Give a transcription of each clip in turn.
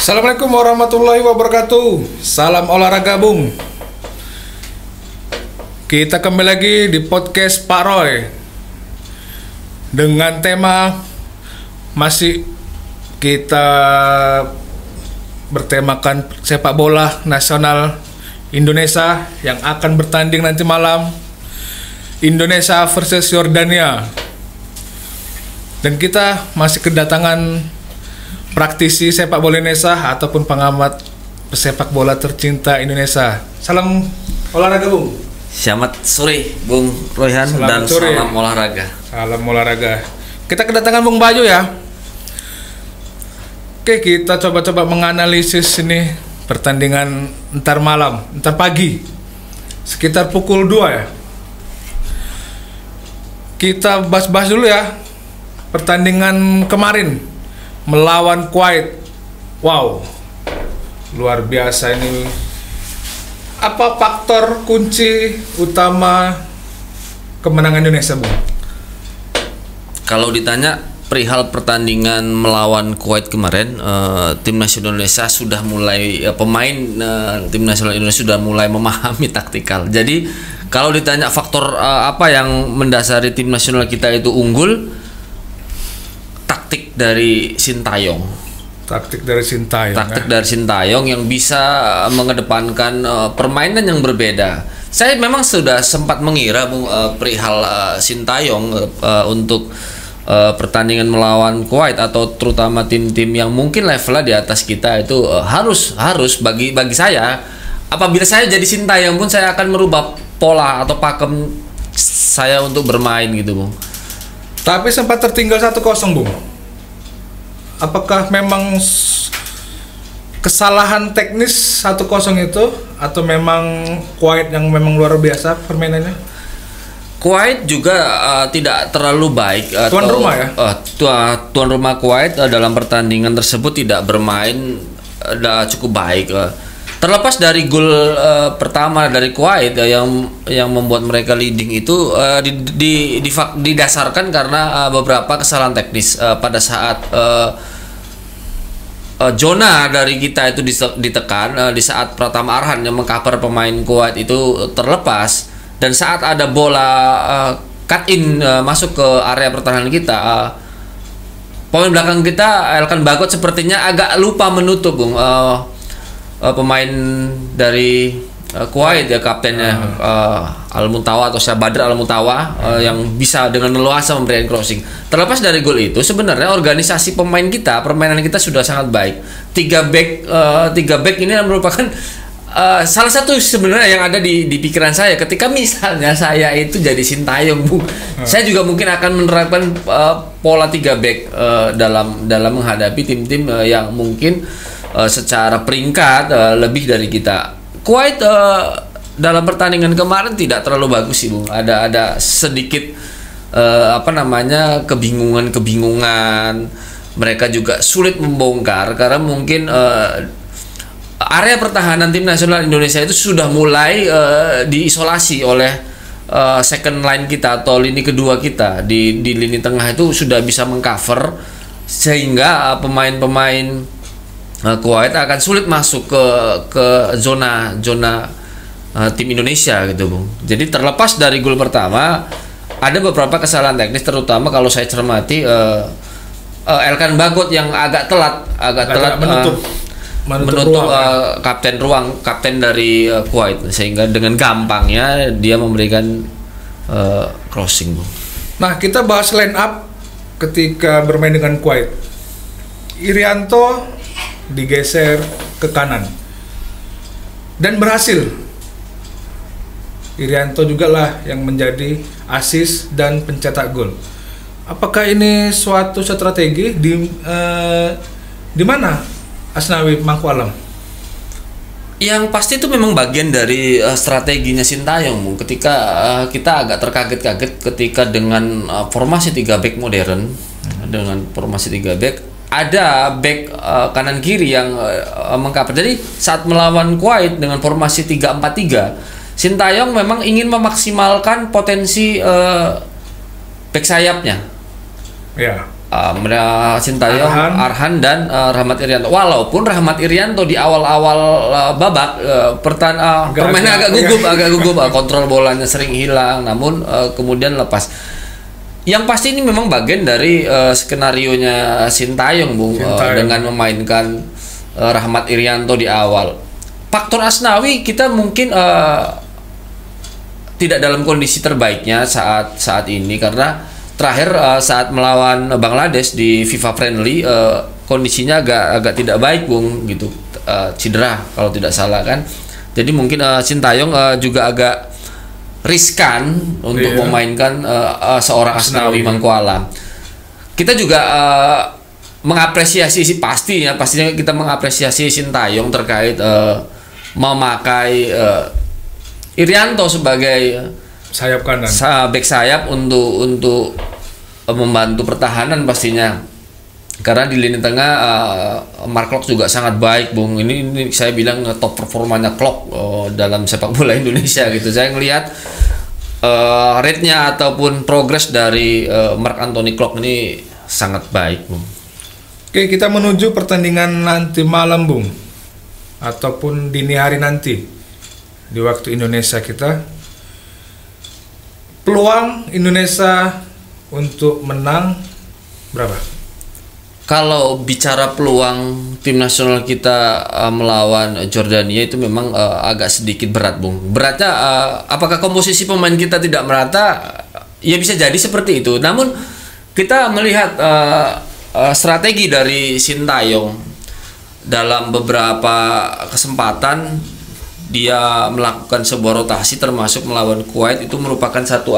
Assalamualaikum warahmatullahi wabarakatuh. Salam olahraga Bung. Kita kembali lagi di podcast Pak Roy dengan tema masih kita bertemakan sepak bola nasional Indonesia yang akan bertanding nanti malam, Indonesia versus Yordania. Dan kita masih kedatangan praktisi sepak bola Indonesia ataupun pengamat sepak bola tercinta Indonesia. Salam olahraga Bung. Selamat sore Bung Royhan dan sore. Salam olahraga. Salam olahraga. Kita kedatangan Bung Bayu ya. Oke, kita coba-coba menganalisis ini pertandingan ntar malam, ntar pagi, sekitar pukul 2 ya. Kita bahas-bahas dulu ya pertandingan kemarin melawan Kuwait. Wow, luar biasa ini. Apa faktor kunci utama kemenangan Indonesia, Bung? Kalau ditanya perihal pertandingan melawan Kuwait kemarin, tim nasional Indonesia sudah mulai tim nasional Indonesia sudah mulai memahami taktikal. Jadi kalau ditanya faktor apa yang mendasari tim nasional kita itu unggul, taktik dari Sintayong. Taktik dari Sintayong yang bisa mengedepankan permainan yang berbeda. Saya memang sudah sempat mengira Bung perihal Sintayong untuk pertandingan melawan Kuwait atau terutama tim-tim yang mungkin levelnya di atas kita itu harus bagi saya, apabila saya jadi Sintayong pun saya akan merubah pola atau pakem saya untuk bermain gitu Bung. Tapi sempat tertinggal 1-0 Bung. Apakah memang kesalahan teknis 1-0 itu atau memang Kuwait yang memang luar biasa permainannya? Kuwait juga tidak terlalu baik. Tuan rumah ya? Tuan rumah Kuwait dalam pertandingan tersebut tidak bermain cukup baik. Terlepas dari gol pertama dari Kuwait yang membuat mereka leading itu didasarkan karena beberapa kesalahan teknis pada saat zona dari kita itu ditekan di saat Pratama Arhan yang mengcover pemain Kuwait itu terlepas, dan saat ada bola cut in masuk ke area pertahanan kita, pemain belakang kita Elkan Bagot sepertinya agak lupa menutup Bung. Pemain dari Kuwait ya, kaptennya Al-Muntawa atau Badr Al-Muntawa yang bisa dengan leluasa memberikan crossing. Terlepas dari gol itu, sebenarnya organisasi pemain kita, permainan kita sudah sangat baik. Tiga back ini merupakan salah satu sebenarnya yang ada di pikiran saya ketika misalnya saya itu jadi Sintayong Bung. Saya juga mungkin akan menerapkan pola 3 back dalam menghadapi tim-tim yang mungkin secara peringkat lebih dari kita. Kuwait dalam pertandingan kemarin tidak terlalu bagus sih Bung. Ada sedikit kebingungan. Mereka juga sulit membongkar karena mungkin area pertahanan tim nasional Indonesia itu sudah mulai diisolasi oleh second line kita atau lini kedua kita. Di lini tengah itu sudah bisa mengcover sehingga pemain-pemain Kuwait akan sulit masuk ke zona tim Indonesia gitu Bung. Jadi terlepas dari gol pertama, ada beberapa kesalahan teknis, terutama kalau saya cermati Elkan Bagot yang agak telat menutup kapten dari Kuwait, sehingga dengan gampangnya dia memberikan crossing Bung. Nah, kita bahas line up ketika bermain dengan Kuwait. Irianto digeser ke kanan dan berhasil. Irianto juga lah yang menjadi assist dan pencetak gol. Apakah ini suatu strategi di mana Asnawi Mangku Alam? Yang pasti itu memang bagian dari strateginya Sintayong Bung. Ketika kita agak terkaget-kaget ketika dengan formasi 3 back modern, dengan formasi 3 back ada back kanan kiri yang mengcover. Jadi saat melawan Kuwait dengan formasi 3-4-3, Sintayong memang ingin memaksimalkan potensi back sayapnya. Ya. Sintayong, Arhan dan Rahmat Irianto. Walaupun Rahmat Irianto di awal-awal babak permainnya agak gugup, kontrol bolanya sering hilang, namun kemudian lepas. Yang pasti ini memang bagian dari skenarionya Sintayong, Bung, dengan memainkan Rahmat Irianto di awal. Faktor Asnawi kita mungkin tidak dalam kondisi terbaiknya saat ini, karena terakhir saat melawan Bangladesh di FIFA Friendly kondisinya agak tidak baik, Bung, gitu, cedera kalau tidak salah kan. Jadi mungkin Sintayong juga agak riskan untuk memainkan seorang Asnawi Mangkualam. Kita juga mengapresiasi sih, pastinya kita mengapresiasi Sintayong terkait memakai Irianto sebagai sayap kanan, back sayap untuk membantu pertahanan pastinya, karena di lini tengah Mark Klok juga sangat baik, Bung. Ini saya bilang top performanya Klok dalam sepak bola Indonesia gitu. Saya ngelihat rate-nya ataupun progres dari Mark Anthony Klok ini sangat baik, Bung. Oke, kita menuju pertandingan nanti malam, Bung, ataupun dini hari nanti di waktu Indonesia kita. Peluang Indonesia untuk menang berapa? Kalau bicara peluang tim nasional kita melawan Jordania itu memang agak sedikit berat, Bung. Beratnya apakah komposisi pemain kita tidak merata? Ya bisa jadi seperti itu. Namun kita melihat strategi dari Sintayong dalam beberapa kesempatan dia melakukan sebuah rotasi termasuk melawan Kuwait, itu merupakan satu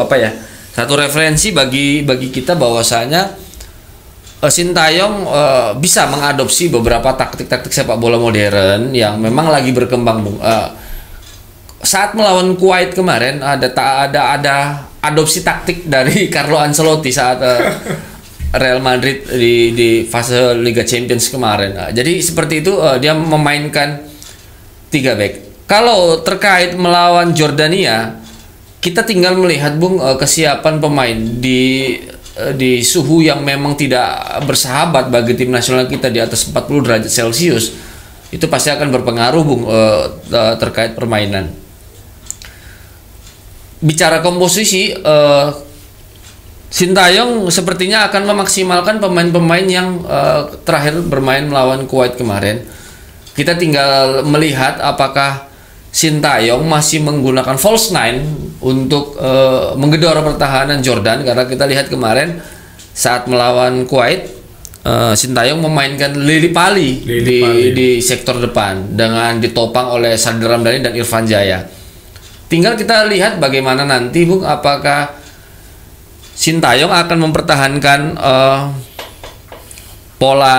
referensi bagi kita bahwasanya Sintayong bisa mengadopsi beberapa taktik-taktik sepak bola modern yang memang lagi berkembang, Bung. Saat melawan Kuwait kemarin ada adopsi taktik dari Carlo Ancelotti saat Real Madrid di fase Liga Champions kemarin. Jadi seperti itu, dia memainkan 3 back. Kalau terkait melawan Jordania, kita tinggal melihat, Bung, kesiapan pemain di suhu yang memang tidak bersahabat bagi tim nasional kita di atas 40 derajat Celcius. Itu pasti akan berpengaruh, Bung, terkait permainan. Bicara komposisi, Sintayong sepertinya akan memaksimalkan pemain-pemain yang terakhir bermain melawan Kuwait kemarin. Kita tinggal melihat apakah Sintayong masih menggunakan false nine untuk menggedor pertahanan Jordan, karena kita lihat kemarin saat melawan Kuwait, Sintayong memainkan Lili Pali di sektor depan dengan ditopang oleh Sadil Ramdhani dan Irfan Jaya. Tinggal kita lihat bagaimana nanti, Bung, apakah Sintayong akan mempertahankan pola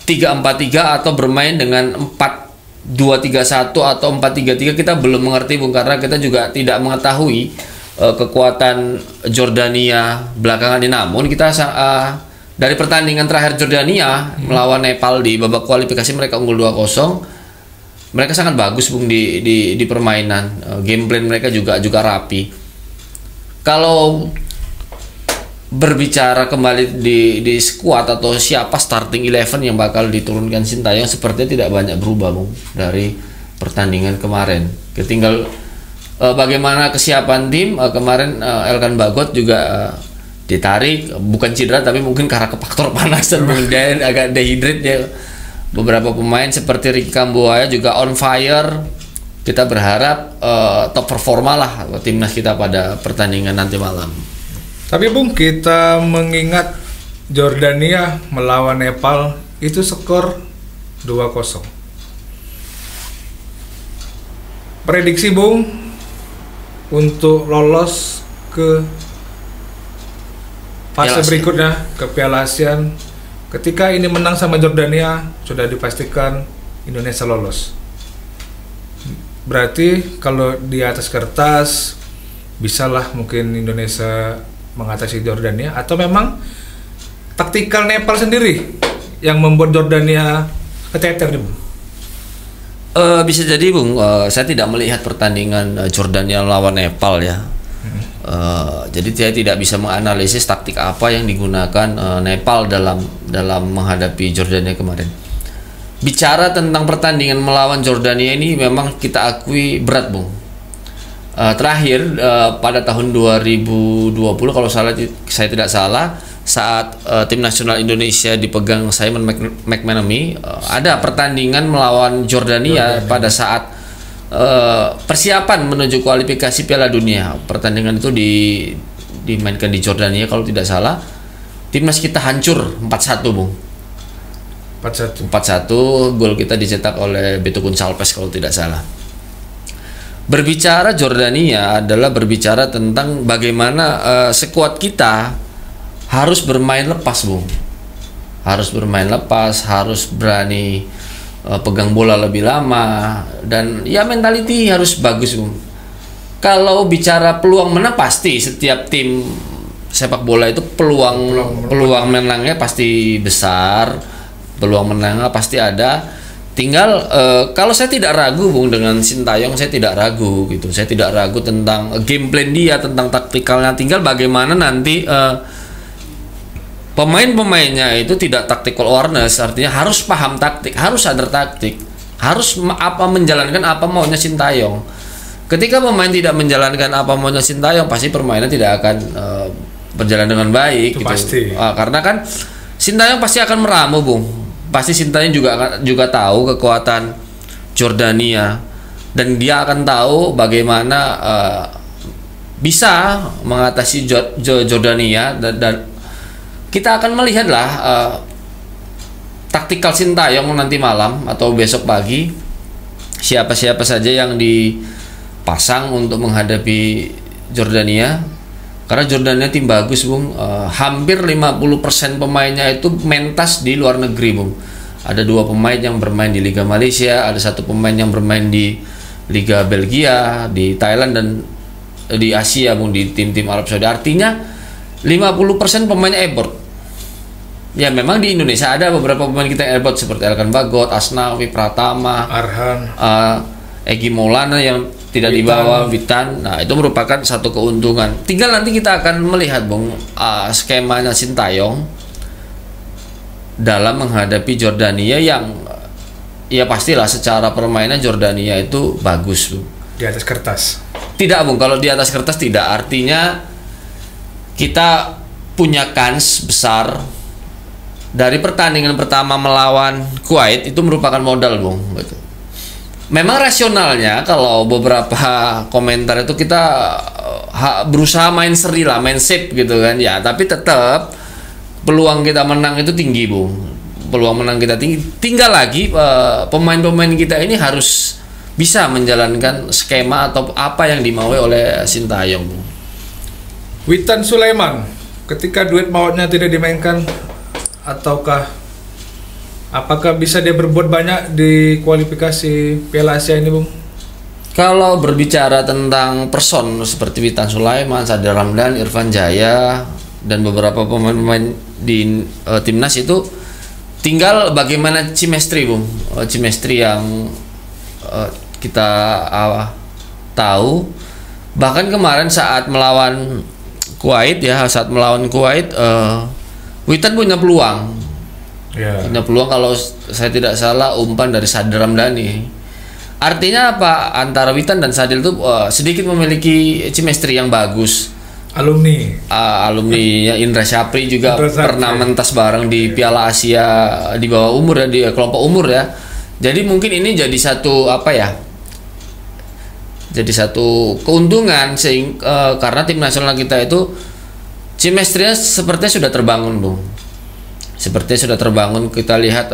3-4-3 atau bermain dengan 4-2-3-1 atau 4-3-3. Kita belum mengerti, Bung, karena kita juga tidak mengetahui kekuatan Jordania belakangan ini. Namun kita dari pertandingan terakhir Jordania melawan Nepal di babak kualifikasi, mereka unggul 2-0. Mereka sangat bagus, Bung, di permainan. Game plan mereka juga rapi. Kalau berbicara kembali di squad atau siapa starting 11 yang bakal diturunkan Sintayong, sepertinya tidak banyak berubah, Bung, dari pertandingan kemarin. Tinggal bagaimana kesiapan tim. Kemarin Elkan Bagot juga ditarik, bukan cedera tapi mungkin karena faktor panas dan dia agak dehydrate ya. Beberapa pemain seperti Ricky Kambuaya juga on fire. Kita berharap top performa lah timnas kita pada pertandingan nanti malam. Tapi, Bung, kita mengingat Jordania melawan Nepal itu skor 2-0. Prediksi, Bung, untuk lolos ke fase berikutnya, ke Piala ASEAN. Ketika ini menang sama Jordania, sudah dipastikan Indonesia lolos. Berarti kalau di atas kertas bisalah mungkin Indonesia mengatasi Jordania, atau memang taktikal Nepal sendiri yang membuat Jordania keteter, Bung? Bisa jadi, Bung. Saya tidak melihat pertandingan Jordania lawan Nepal ya. Jadi saya tidak bisa menganalisis taktik apa yang digunakan Nepal dalam menghadapi Jordania kemarin. Bicara tentang pertandingan melawan Jordania ini memang kita akui berat, Bung. Terakhir pada tahun 2020 kalau saya tidak salah, saat tim nasional Indonesia dipegang Simon McManamy, ada pertandingan melawan Jordania pada saat persiapan menuju kualifikasi Piala Dunia. Pertandingan itu dimainkan di Jordania kalau tidak salah. Timnas kita hancur 4-1, Bung. 4-1, gol kita dicetak oleh Beto Gonçalves kalau tidak salah. Berbicara Jordania adalah berbicara tentang bagaimana skuad kita harus bermain lepas, Bung. Harus bermain lepas, harus berani pegang bola lebih lama, dan ya mentality harus bagus, Bung. Kalau bicara peluang menang, pasti setiap tim sepak bola itu peluang menangnya pasti besar, peluang menangnya pasti ada. Tinggal kalau saya tidak ragu, Bung, dengan Sintayong, saya tidak ragu gitu. Saya tidak ragu tentang game plan dia, tentang taktikalnya. Tinggal bagaimana nanti pemain-pemainnya itu tidak tactical awareness, artinya harus paham taktik, harus sadar taktik, harus menjalankan apa maunya Sintayong. Ketika pemain tidak menjalankan apa maunya Sintayong, pasti permainan tidak akan berjalan dengan baik. Itu gitu. Pasti. Karena kan Sintayong pasti akan meramu, Bung. Pasti Sintayong juga tahu kekuatan Jordania, dan dia akan tahu bagaimana bisa mengatasi Jordania, dan kita akan melihatlah taktikal Sintayong nanti malam atau besok pagi, siapa-siapa saja yang dipasang untuk menghadapi Jordania. Karena Jordania tim bagus, Bung. Hampir 50% pemainnya itu mentas di luar negeri, Bung. Ada 2 pemain yang bermain di Liga Malaysia, ada 1 pemain yang bermain di Liga Belgia, di Thailand, dan di Asia, Bung, di tim-tim Arab Saudi. Artinya 50% pemainnya airport. Ya, memang di Indonesia ada beberapa pemain kita yang airport seperti Elkan Bagot, Asnawi, Pratama, Arhan, Egy Maulana yang tidak dibawa, Witan. Nah, itu merupakan satu keuntungan. Tinggal nanti kita akan melihat, Bung, skemanya Sintayong dalam menghadapi Jordania yang ya pastilah secara permainan Jordania itu bagus, Bung. Di atas kertas. Tidak, Bung, kalau di atas kertas tidak. Artinya kita punya kans besar. Dari pertandingan pertama melawan Kuwait itu merupakan modal, Bung. Memang rasionalnya kalau beberapa komentar itu kita berusaha main seri lah, main safe gitu kan ya, tapi tetap peluang kita menang itu tinggi, Bung. Peluang menang kita tinggi. Tinggal lagi pemain-pemain kita ini harus bisa menjalankan skema atau apa yang dimaui oleh Sintayong, Bung. Witan Sulaiman, ketika duet mautnya tidak dimainkan, ataukah apakah bisa dia berbuat banyak di kualifikasi Piala Asia ini, Bung? Kalau berbicara tentang person seperti Witan Sulaiman, Sadil Ramdan, Irfan Jaya, dan beberapa pemain-pemain di timnas itu tinggal bagaimana chemistry, Bung. Chemistry yang kita tahu. Bahkan kemarin saat melawan Kuwait Witan punya peluang. Punya peluang, kalau saya tidak salah umpan dari Sadil Ramdhani. Artinya apa? Antara Witan dan Sadil itu sedikit memiliki chemistry yang bagus. Alumni ya, Indra Syafri juga pernah mentas bareng di Piala Asia di bawah umur ya, di kelompok umur ya. Jadi mungkin ini jadi satu jadi satu keuntungan karena tim nasional kita itu chemistry-nya sepertinya sudah terbangun, Bung. Sepertinya sudah terbangun. Kita lihat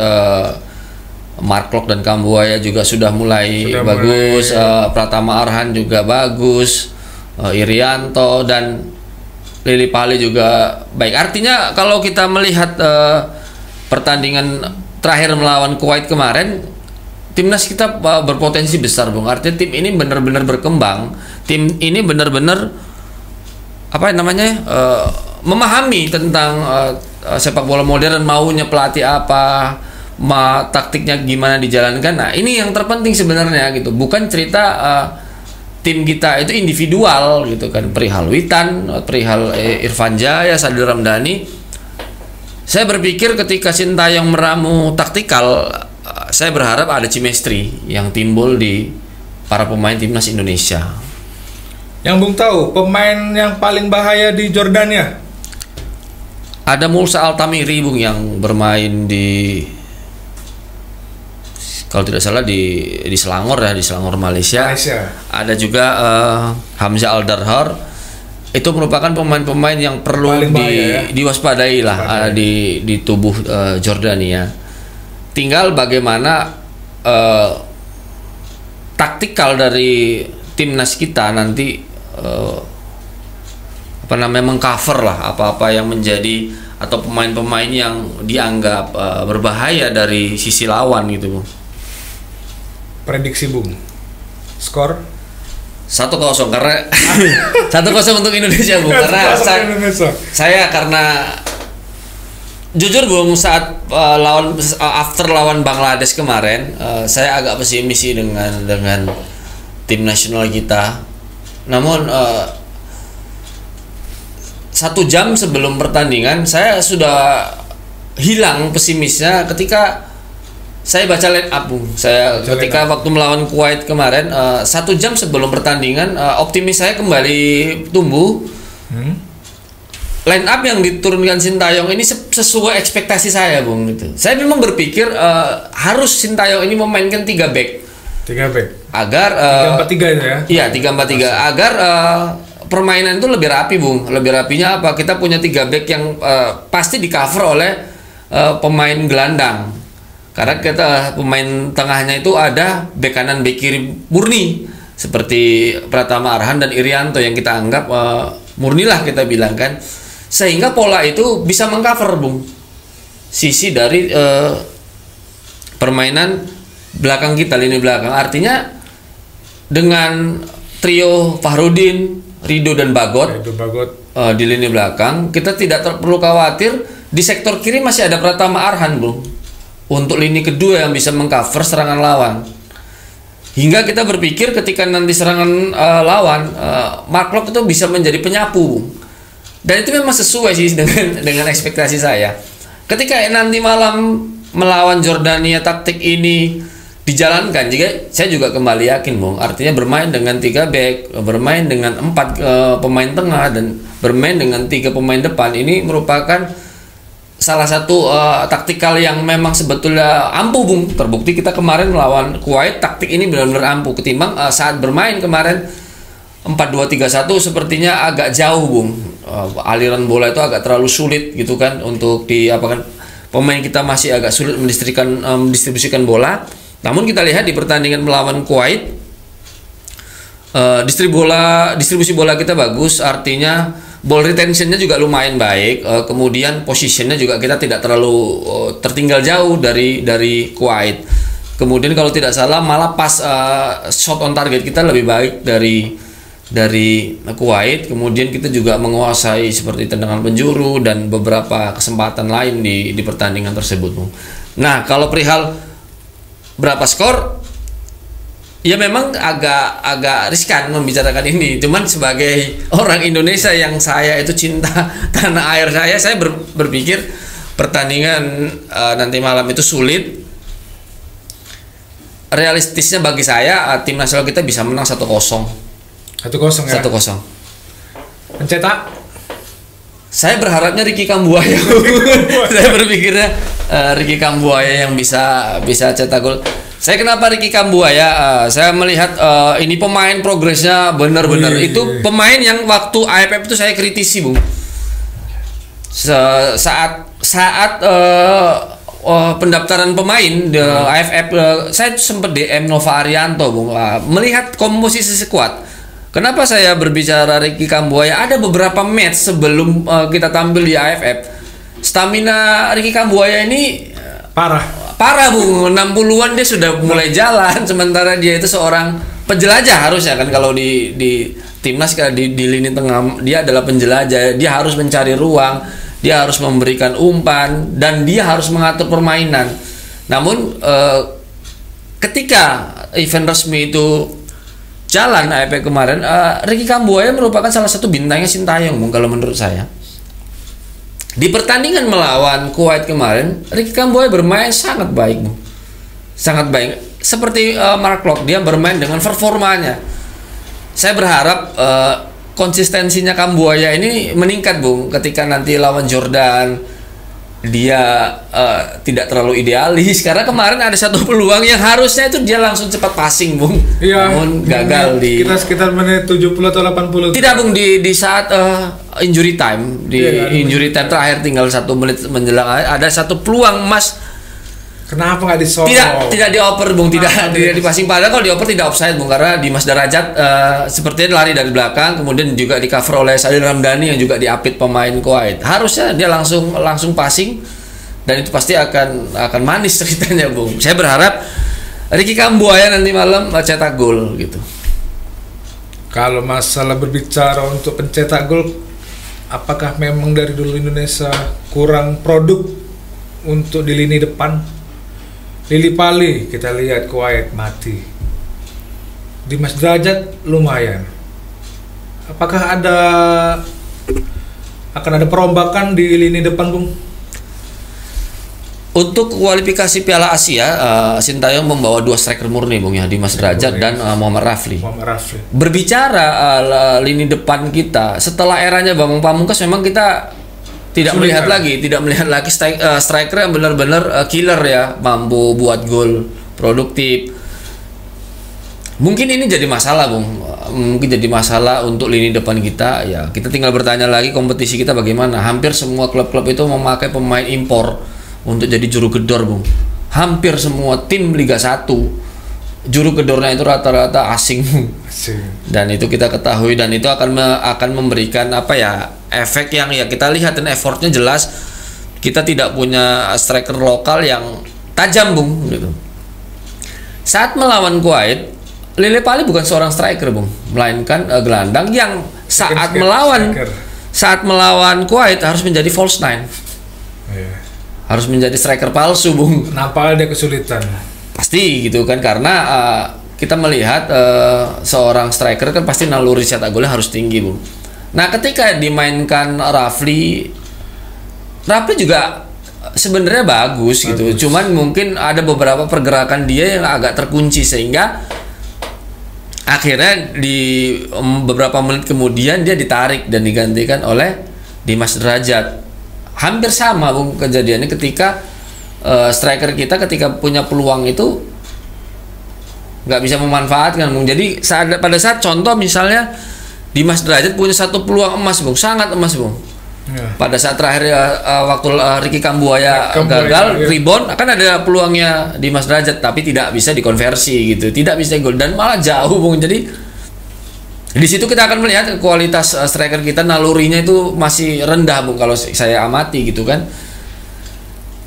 Mark Klok dan Kambuaya juga sudah mulai bagus. Pratama Arhan juga bagus. Irianto dan Lili Pali juga baik. Artinya kalau kita melihat pertandingan terakhir melawan Kuwait kemarin, timnas kita berpotensi besar, Bung. Artinya tim ini benar-benar berkembang. Tim ini benar-benar memahami tentang sepak bola modern, maunya pelatih apa, taktiknya gimana dijalankan. Nah, ini yang terpenting sebenarnya gitu. Bukan cerita tim kita itu individual gitu kan, perihal Witan, perihal Irfan Jaya, Sadil Ramdhani. Saya berpikir ketika Sintayong meramu taktikal, saya berharap ada chemistry yang timbul di para pemain timnas Indonesia. Yang Bung tahu pemain yang paling bahaya di Jordania? Ada Musa Altamiri Bung yang bermain di, kalau tidak salah di Selangor ya, di Selangor Malaysia. Ada juga Hamzah Al-Darhar. Itu merupakan pemain-pemain yang perlu diwaspadai lah di tubuh Jordania. Tinggal bagaimana taktikal dari timnas kita nanti mengcover lah apa-apa yang menjadi atau pemain-pemain yang dianggap berbahaya dari sisi lawan gitu Bung. Prediksi Bung, skor 1-0 karena 1-0 untuk Indonesia Bung, karena saya karena jujur Bung, saat lawan Bangladesh kemarin, saya agak pesimis sih dengan tim nasional kita. Namun 1 jam sebelum pertandingan saya sudah hilang pesimisnya ketika saya baca line up Bung. Ketika waktu melawan Kuwait kemarin, 1 jam sebelum pertandingan, optimis saya kembali tumbuh. Line up yang diturunkan Sintayong ini sesuai ekspektasi saya Bung gitu. Saya memang berpikir harus Sintayong ini memainkan 3 back. 3 back. Agar 3-4-3 itu ya. Iya, 3-4-3 agar permainan itu lebih rapi Bung. Lebih rapinya apa? Kita punya 3 back yang pasti di cover oleh pemain gelandang. Karena kita pemain tengahnya itu ada bek kanan, bek kiri murni seperti Pratama Arhan dan Irianto yang kita anggap murni lah kita bilang kan, sehingga pola itu bisa mengcover Bung sisi dari permainan belakang kita, lini belakang. Artinya dengan trio Fahrudin, Ridho dan Bagot di lini belakang, kita tidak perlu khawatir. Di sektor kiri masih ada Pratama Arhan Bung untuk lini kedua yang bisa mengcover serangan lawan. Hingga kita berpikir ketika nanti serangan lawan, Mark Klok itu bisa menjadi penyapu. Dan itu memang sesuai sih dengan ekspektasi saya. Ketika nanti malam melawan Jordania taktik ini dijalankan, jika saya juga kembali yakin Bung, artinya bermain dengan 3 back, bermain dengan 4 pemain tengah, dan bermain dengan 3 pemain depan, ini merupakan salah satu taktikal yang memang sebetulnya ampuh Bung. Terbukti kita kemarin melawan Kuwait, taktik ini benar-benar ampuh. Ketimbang saat bermain kemarin 4-2-3-1 sepertinya agak jauh Bung. Aliran bola itu agak terlalu sulit gitu kan untuk diapakan. Pemain kita masih agak sulit mendistribusikan bola. Namun kita lihat di pertandingan melawan Kuwait, distribusi bola kita bagus, artinya ball retentionnya juga lumayan baik, kemudian posisinya juga kita tidak terlalu tertinggal jauh dari Kuwait. Kemudian kalau tidak salah malah pas shot on target kita lebih baik dari Kuwait. Kemudian kita juga menguasai seperti tendangan penjuru dan beberapa kesempatan lain di pertandingan tersebut. Nah, kalau perihal berapa skor, ya memang agak riskan membicarakan ini. Cuman sebagai orang Indonesia yang saya itu cinta tanah air saya berpikir pertandingan nanti malam itu sulit. Realistisnya bagi saya tim nasional kita bisa menang 1-0. 1-0 ya. 1-0. Pencetak? Saya berharapnya Ricky Kambuaya. Saya berpikirnya Ricky Kambuaya yang bisa cetak gol. Saya kenapa Ricky Kambuaya? Saya melihat ini pemain progresnya benar-benar. Itu pemain yang waktu AFF itu saya kritisi Bung. Saat pendaftaran pemain di AFF, saya sempat DM Nova Arianto Bung. Melihat komposisi skuad. Kenapa saya berbicara Ricky Kambuaya? Ada beberapa match sebelum kita tampil di AFF, stamina Ricky Kambuaya ini parah Bung. 60-an dia sudah mulai jalan, sementara dia itu seorang penjelajah harusnya kan. Kalau di timnas di lini tengah dia adalah penjelajah, dia harus mencari ruang, dia harus memberikan umpan, dan dia harus mengatur permainan. Namun ketika event resmi itu jalan AFF kemarin, Ricky Kambuaya merupakan salah satu bintangnya Sintayong, Bung, kalau menurut saya. Di pertandingan melawan Kuwait kemarin, Ricky Kambuaya bermain sangat baik, Bung. Sangat baik. Seperti Mark Klok, dia bermain dengan performanya. Saya berharap konsistensinya Kambuaya ini meningkat, Bung, ketika nanti lawan Jordan. Dia tidak terlalu idealis karena kemarin ada satu peluang yang harusnya itu dia langsung cepat passing, Bung. Iya, namun gagal di kita sekitar menit 70 atau 80. Tidak, Bung, di saat injury time, injury time terakhir tinggal 1 menit menjelang, ada satu peluang emas. Kenapa nggak disorong? Tidak dioper, Bung, tidak dipasing. Padahal kalau dioper tidak offside, Bung, karena Dimas Derajat sepertinya lari dari belakang, kemudian juga di cover oleh Sadil Ramdhani yang juga diapit pemain Kuwait. Harusnya dia langsung passing dan itu pasti akan manis ceritanya, Bung. Saya berharap Ricky Kambuaya nanti malam cetak gol gitu. Kalau masalah berbicara untuk pencetak gol, apakah memang dari dulu Indonesia kurang produk untuk di lini depan? Lili Pali kita lihat Kuwait mati. Dimas Derajat lumayan. Apakah akan ada perombakan di lini depan, Bung? Untuk kualifikasi Piala Asia, Sintayong membawa 2 striker murni, Bung, ya, Dimas Derajat dan Muhammad Rafli. Berbicara lini depan kita, setelah eranya Bambang Pamungkas memang kita tidak melihat lagi striker yang benar-benar killer ya, mampu buat gol, produktif. Mungkin ini jadi masalah, Bung. Mungkin jadi masalah untuk lini depan kita. Ya, kita tinggal bertanya lagi kompetisi kita bagaimana. Hampir semua klub-klub itu memakai pemain impor untuk jadi juru gedor, Bung. Hampir semua tim Liga 1 juru gedornya itu rata-rata asing. Dan itu kita ketahui, dan itu akan memberikan efek yang kita lihat, dan effortnya jelas kita tidak punya striker lokal yang tajam, Bung, gitu. Saat melawan Kuwait, Lele Pali bukan seorang striker, Bung, melainkan gelandang yang saat melawan Kuwait harus menjadi false nine. Harus menjadi striker palsu, Bung. Kenapa dia kesulitan? Pasti gitu kan, karena kita melihat seorang striker kan pasti naluri cetak golnya harus tinggi, Bung. Nah, ketika dimainkan Rafli juga sebenarnya bagus gitu. Cuman mungkin ada beberapa pergerakan dia yang agak terkunci, sehingga akhirnya di beberapa menit kemudian dia ditarik dan digantikan oleh Dimas Derajat. Hampir sama, Bung, kejadiannya ketika striker kita ketika punya peluang itu nggak bisa memanfaatkan, Bung. Jadi pada saat contoh misalnya Dimas Derajat punya satu peluang emas, Bung, sangat emas, Bung. Pada saat terakhir waktu Ricky Kambuaya gagal rebound, akan ada peluangnya Dimas Derajat tapi tidak bisa dikonversi gitu, tidak bisa gol dan malah jauh, Bung. Jadi di situ kita akan melihat kualitas striker kita, nalurinya itu masih rendah, Bung, kalau saya amati gitu kan.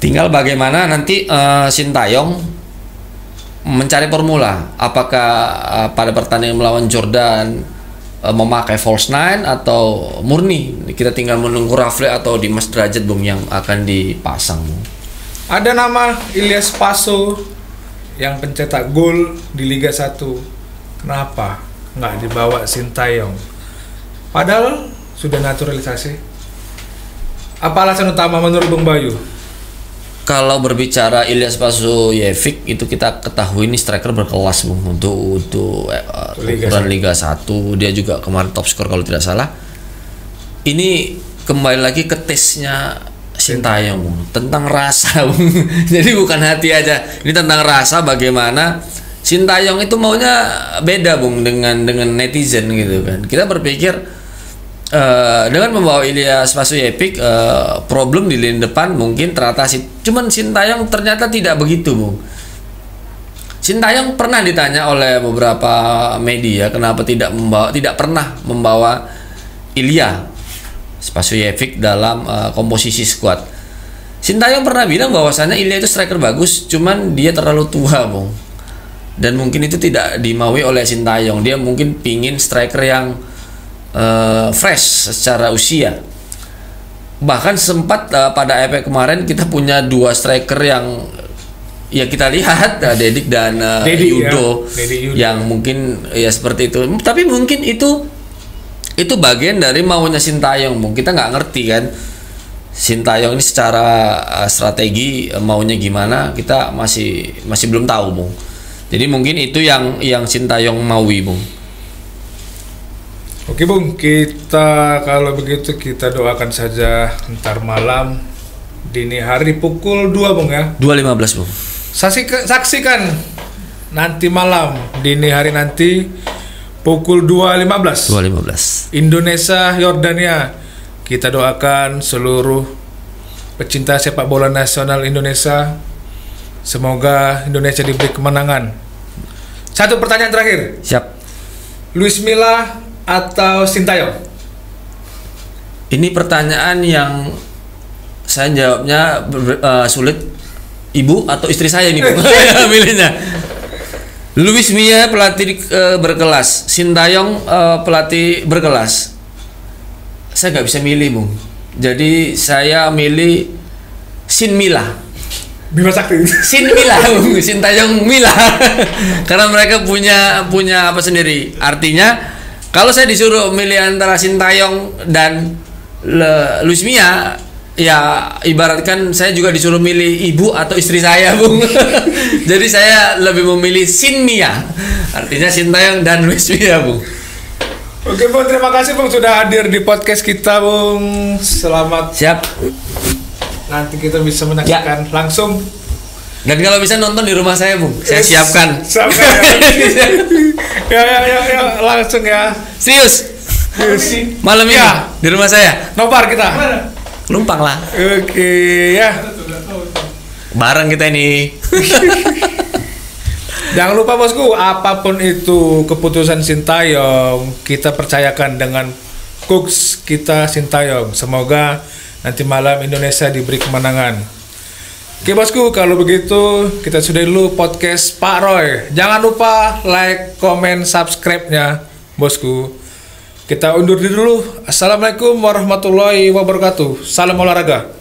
Tinggal bagaimana nanti Sintayong mencari formula, apakah pada pertandingan melawan Jordan memakai false nine atau murni. Kita tinggal menunggu Rafli atau Dimas Derajat, Bung, yang akan dipasang, Bung. Ada nama Ilyas Paso yang pencetak gol di Liga 1. Kenapa nggak dibawa Sintayong? Padahal sudah naturalisasi. Apa alasan utama menurut Bung Bayu? Kalau berbicara Ilyas Pasojevic, itu kita ketahui ini striker berkelas, Bung, untuk ukuran Liga 1. Dia juga kemarin top skor kalau tidak salah. Ini kembali lagi ke tesnya Sintayong, Bung, tentang rasa, Bung. Jadi bukan hati aja, ini tentang rasa. Bagaimana Sintayong itu maunya beda, Bung, dengan netizen gitu kan. Kita berpikir dengan membawa Ilyas Pasojevic, problem di lini depan mungkin teratasi. Cuman Sintayong ternyata tidak begitu, Bung. Sintayong pernah ditanya oleh beberapa media kenapa tidak pernah membawa Ilyas Pasojevic dalam komposisi skuad. Sintayong pernah bilang bahwasannya Ilyas itu striker bagus, cuman dia terlalu tua, Bung. Dan mungkin itu tidak dimaui oleh Sintayong. Dia mungkin pingin striker yang fresh secara usia. Bahkan sempat pada AFF kemarin kita punya 2 striker yang ya kita lihat Dedik dan Dedi, Yudo, ya. Dedi, Yudo yang mungkin ya seperti itu. Tapi mungkin itu bagian dari maunya Sintayong, Bung. Kita nggak ngerti kan Sintayong ini secara strategi maunya gimana, kita masih belum tahu, Bung. Jadi mungkin itu yang Sintayong maui, Bung. Oke Bung, kita kalau begitu kita doakan saja ntar malam dini hari pukul 2 Bung ya. 2.15, Bung. Saksikan nanti malam dini hari nanti pukul 2.15 Indonesia Yordania. Kita doakan seluruh pecinta sepak bola nasional Indonesia, semoga Indonesia diberi kemenangan. Satu pertanyaan terakhir. Siap. Luis Milla atau Sintayong? Ini pertanyaan yang saya jawabnya sulit. Ibu atau istri saya nih, Bung. Milihnya. Luis Milla pelatih berkelas, Sintayong pelatih berkelas. Saya nggak bisa milih, Bung. Jadi saya milih Sin Milla. Bima Sakti. Sin Milla, Bung. Sintayong Milla. Karena mereka punya apa sendiri. Artinya kalau saya disuruh milih antara Sintayong dan Luis Milla, ya ibaratkan saya juga disuruh milih ibu atau istri saya, Bung. Jadi saya lebih memilih Sin Milla. Artinya Sintayong dan Luis Milla, Bung. Oke Bung, terima kasih Bung sudah hadir di podcast kita, Bung. Selamat. Siap. Nanti kita bisa menyaksikan langsung. Dan kalau bisa nonton di rumah saya, Bung. Saya siapkan. Ya, langsung ya. Serius. Malam ini di rumah saya. Nobar kita. Lumpang lah. Oke ya. Bareng kita ini. Jangan lupa bosku, apapun itu keputusan Sintayong, kita percayakan dengan coach kita Sintayong. Semoga nanti malam Indonesia diberi kemenangan. Oke bosku, kalau begitu kita sudahi dulu podcast Pak Roy. Jangan lupa like, comment, subscribe-nya bosku. Kita undur diri dulu. Assalamualaikum warahmatullahi wabarakatuh. Salam olahraga.